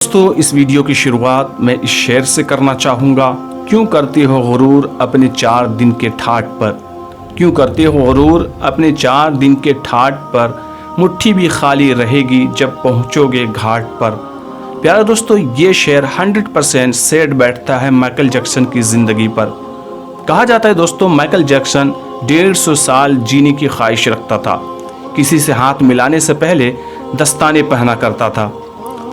दोस्तों इस वीडियो की शुरुआत मैं इस शेर से करना चाहूँगा। क्यों करते हो गुरूर अपने 4 दिन के ठाठ पर, क्यों करते हो गुरूर अपने 4 दिन के ठाठ पर, मुट्ठी भी खाली रहेगी जब पहुँचोगे घाट पर। प्यारे दोस्तों, ये शेर 100% सेट बैठता है माइकल जैक्सन की ज़िंदगी पर। कहा जाता है दोस्तों, माइकल जैक्सन 150 साल जीने की ख्वाहिश रखता था। किसी से हाथ मिलाने से पहले दस्ताने पहना करता था।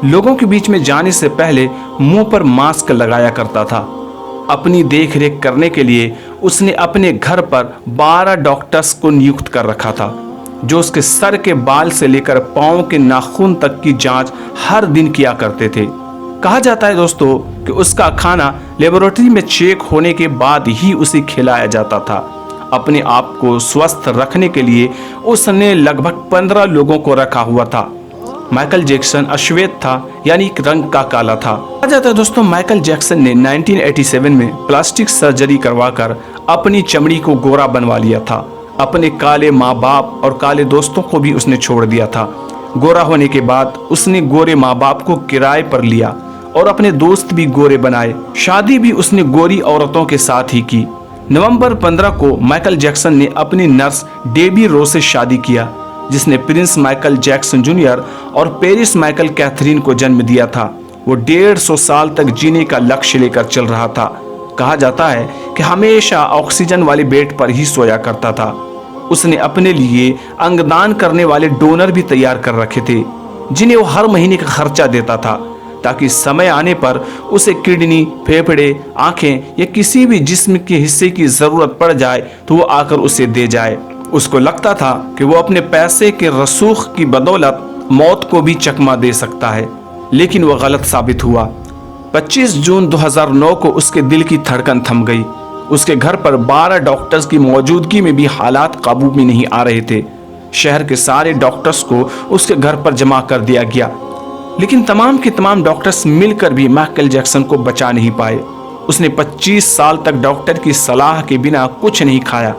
लोगों के बीच में जाने से पहले मुंह पर मास्क लगाया करता था। अपनी देख रेख करने के लिए उसने अपने घर पर 12 डॉक्टर्स को नियुक्त कर रखा था, जो उसके सर के बाल से लेकर पाँव के नाखून तक की जांच हर दिन किया करते थे। कहा जाता है दोस्तों कि उसका खाना लेबोरेटरी में चेक होने के बाद ही उसे खिलाया जाता था। अपने आप को स्वस्थ रखने के लिए उसने लगभग 15 लोगों को रखा हुआ था। माइकल जैक्सन अश्वेत था, यानी रंग का काला था। कहा जाता है दोस्तों, माइकल जैक्सन ने 1987 में प्लास्टिक सर्जरी करवाकर अपनी चमड़ी को गोरा बनवा लिया था। अपने काले माँ बाप और काले दोस्तों को भी उसने छोड़ दिया था। गोरा होने के बाद उसने गोरे माँ बाप को किराए पर लिया और अपने दोस्त भी गोरे बनाए। शादी भी उसने गोरी औरतों के साथ ही की। नवंबर 15 को माइकल जैक्सन ने अपनी नर्स डेबी रो से शादी किया, जिसने प्रिंस माइकल जैक्सन जूनियर और पेरिस माइकल कैथरीन को जन्म दिया था। वो 150 साल तक जीने का लक्ष्य लेकर चल रहा था। कहा जाता है कि हमेशा ऑक्सीजन वाले बेड पर ही सोया करता था। उसने अपने लिए अंगदान करने वाले डोनर भी तैयार कर रखे थे, जिन्हें वो हर महीने का खर्चा देता था, ताकि समय आने पर उसे किडनी, फेफड़े, आंखें या किसी भी जिस्म के हिस्से की जरूरत पड़ जाए तो वो आकर उसे दे जाए। उसको लगता था कि वो अपने पैसे के रसूख की बदौलत मौत को भी चकमा दे सकता है, लेकिन वह गलत साबित हुआ। 25 जून 2009 को उसके दिल की धड़कन थम गई। उसके घर पर 12 डॉक्टर्स की मौजूदगी में भी हालात काबू में नहीं आ रहे थे। शहर के सारे डॉक्टर्स को उसके घर पर जमा कर दिया गया, लेकिन तमाम के तमाम डॉक्टर्स मिलकर भी माइकल जैक्सन को बचा नहीं पाए। उसने 25 साल तक डॉक्टर की सलाह के बिना कुछ नहीं खाया।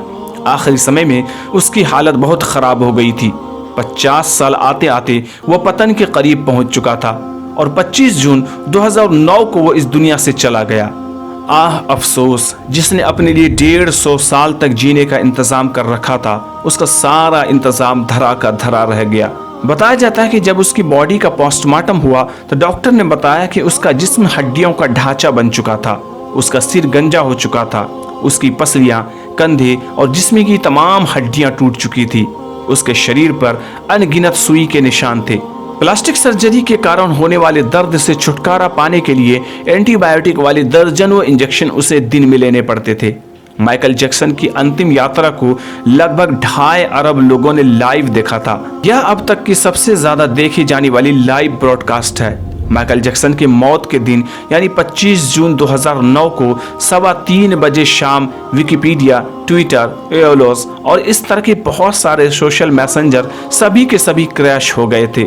आखिरी समय में उसकी हालत बहुत खराब हो गई थी। 50 साल आते आते वो पतन के करीब पहुंच चुका था और 25 जून 2009 को वो इस दुनिया से चला गया। आह अफसोस, जिसने अपने लिए 150 साल तक जीने का इंतजाम कर रखा था, उसका सारा इंतजाम धरा का धरा रह गया। बताया जाता है कि जब उसकी बॉडी का पोस्टमार्टम हुआ तो डॉक्टर ने बताया कि उसका जिस्म हड्डियों का ढांचा बन चुका था। उसका सिर गंजा हो चुका था। उसकी पसलियां, कंधे और जिस्म की तमाम हड्डियां टूट चुकी थी। उसके शरीर पर अनगिनत सुई के निशान थे। प्लास्टिक सर्जरी के कारण होने वाले दर्द से छुटकारा पाने के लिए एंटीबायोटिक वाले दर्जनों इंजेक्शन उसे दिन में लेने पड़ते थे। माइकल जैक्सन की अंतिम यात्रा को लगभग 2.5 अरब लोगों ने लाइव देखा था। यह अब तक की सबसे ज्यादा देखी जाने वाली लाइव ब्रॉडकास्ट है। माइकल जैक्सन की मौत के दिन यानी 25 जून 2009 को 3:15 बजे शाम विकिपीडिया, ट्विटर, एओलोस और इस तरह के बहुत सारे सोशल मैसेंजर सभी के सभी क्रैश हो गए थे।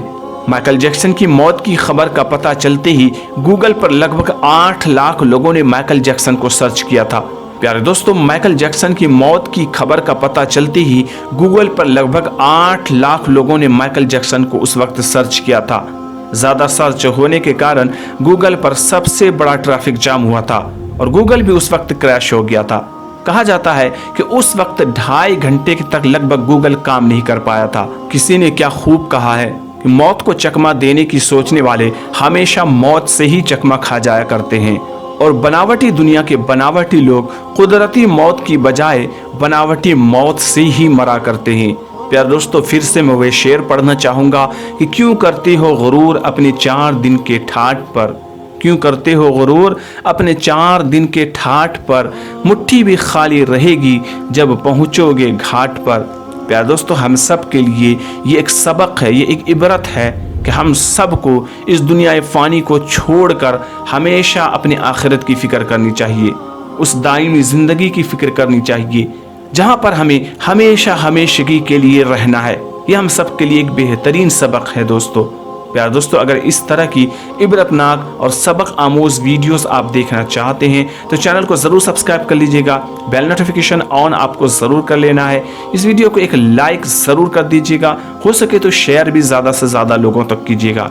माइकल जैक्सन की मौत की खबर का पता चलते ही गूगल पर लगभग 8 लाख लोगों ने माइकल जैक्सन को सर्च किया था। प्यारे दोस्तों, माइकल जैक्सन की मौत की खबर का पता चलते ही गूगल पर लगभग 8 लाख लोगों ने माइकल जैक्सन को उस वक्त सर्च किया था। ज्यादा सर्च होने के कारण गूगल पर सबसे बड़ा ट्रैफिक जाम हुआ था और गूगल भी उस वक्त क्रैश हो गया था। कहा जाता है कि उस वक्त 2.5 घंटे तक लगभग गूगल काम नहीं कर पाया था। किसी ने क्या खूब कहा है कि मौत को चकमा देने की सोचने वाले हमेशा मौत से ही चकमा खा जाया करते हैं, और बनावटी दुनिया के बनावटी लोग कुदरती मौत की बजाय बनावटी मौत से ही मरा करते हैं। प्यारे दोस्तों, फिर से मैं वह शेर पढ़ना चाहूँगा कि क्यों करते हो गुरूर अपने 4 दिन के ठाठ पर, क्यों करते हो गुरूर अपने 4 दिन के ठाठ पर, मुट्ठी भी खाली रहेगी जब पहुँचोगे घाट पर। प्यारे दोस्तों, हम सब के लिए ये एक सबक है, ये एक इबरत है कि हम सबको इस दुनिया फ़ानी को छोड़कर हमेशा अपने आखिरत की फ़िक्र करनी चाहिए। उस दायमी ज़िंदगी की फ़िक्र करनी चाहिए जहाँ पर हमें हमेशा हमेशगी के लिए रहना है। यह हम सब के लिए एक बेहतरीन सबक है दोस्तों। प्यारे दोस्तों, अगर इस तरह की इबरतनाक और सबक आमोज़ वीडियोस आप देखना चाहते हैं तो चैनल को ज़रूर सब्सक्राइब कर लीजिएगा। बेल नोटिफिकेशन ऑन आपको ज़रूर कर लेना है। इस वीडियो को एक लाइक ज़रूर कर दीजिएगा। हो सके तो शेयर भी ज़्यादा से ज़्यादा लोगों तक कीजिएगा।